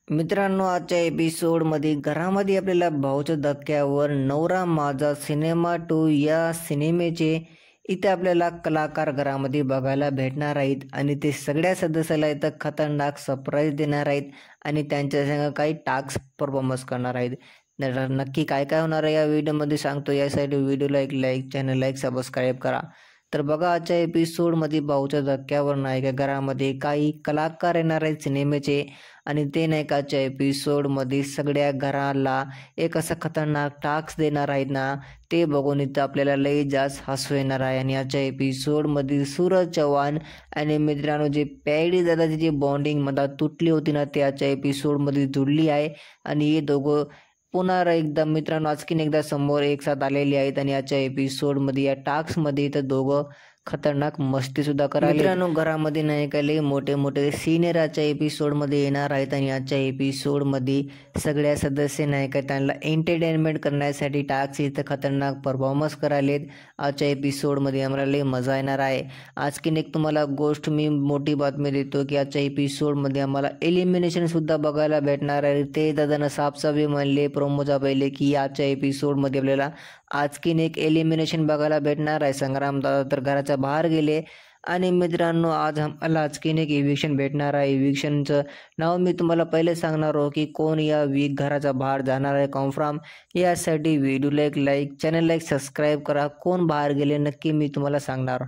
मित्रांनो, आजच्या एपिसोडमध्ये घरामध्ये आपल्याला भाऊच्या धक्क्यावर नवरा माझा सिनेमा 2 या सिनेमेचे इथे आपल्याला कलाकार घरामध्ये बघायला भेटणार आहेत आणि ते सगळ्या सदस्याला इथं खतरनाक सरप्राईज देणार आहेत आणि त्यांच्या संग काही टास्क परफॉर्मन्स करणार आहेत. तर नक्की काय काय होणार आहे या व्हिडिओमध्ये सांगतो. यासाठी व्हिडिओला एक लाईक, चॅनलला एक सबस्क्राईब करा. तर बघा, आजच्या एपिसोडमध्ये भाऊच्या धक्क्यावर नाही का घरामध्ये काही कलाकार येणार आहेत सिनेमेचे आणि ते नाही का आजच्या एपिसोडमध्ये सगळ्या घराला एक असं खतरनाक टास्क देणार आहेत ना, ते बघून इथं आपल्याला लई जास्त हसू येणार आहे. आणि आजच्या एपिसोडमध्ये सूरज चव्हाण आणि मित्रांनो जे पॅडी दादाची जी बॉन्डिंग मधात तुटली होती ना, ते आजच्या एपिसोडमध्ये जुळली आहे आणि हे दोघं पुन्हा एकदा मित्रांनो आणखीन एकदा समोर एक साथ आलेले आहेत आणि आजच्या एपिसोडमध्ये या टास्कमध्ये इथं दोघं खतरनाक मस्ती सुद्धा करायला. मित्रांनो, घरामध्ये नाही का लई मोठे मोठे सिनियर आजच्या एपिसोडमध्ये येणार आहेत आणि आजच्या एपिसोडमध्ये सगळ्या सदस्य नाही का त्यांना एंटरटेनमेंट करण्यासाठी टास्क इथं खतरनाक परफॉर्मन्स करायलेत. आजच्या एपिसोडमध्ये आम्हाला लई मजा येणार आहे. आणखीन एक तुम्हाला गोष्ट मी मोठी बातमी देतो की आजच्या एपिसोडमध्ये आम्हाला एलिमिनेशन सुद्धा बघायला भेटणार आहे. ते दादानं साफसाफी म्हणले प्रोमोच्या पहिले की आजच्या एपिसोडमध्ये आपल्याला आणखीन एक एलिमिनेशन बघायला भेटणार आहे. संग्राम दादा तर घराच्या बाहेर गेले आणि मित्रांनो आज आम्हाला आणखीन एक इव्हिक्शन भेटणार आहे. इव्हिक्शनचं नाव मी तुम्हाला पहिले सांगणार आहो की कोण या घराच्या बाहेर जाणार आहे कन्फर्म. यासाठी व्हिडिओला एक लाईक, चॅनलला एक सबस्क्राईब करा. कोण बाहेर गेले नक्की मी तुम्हाला सांगणार.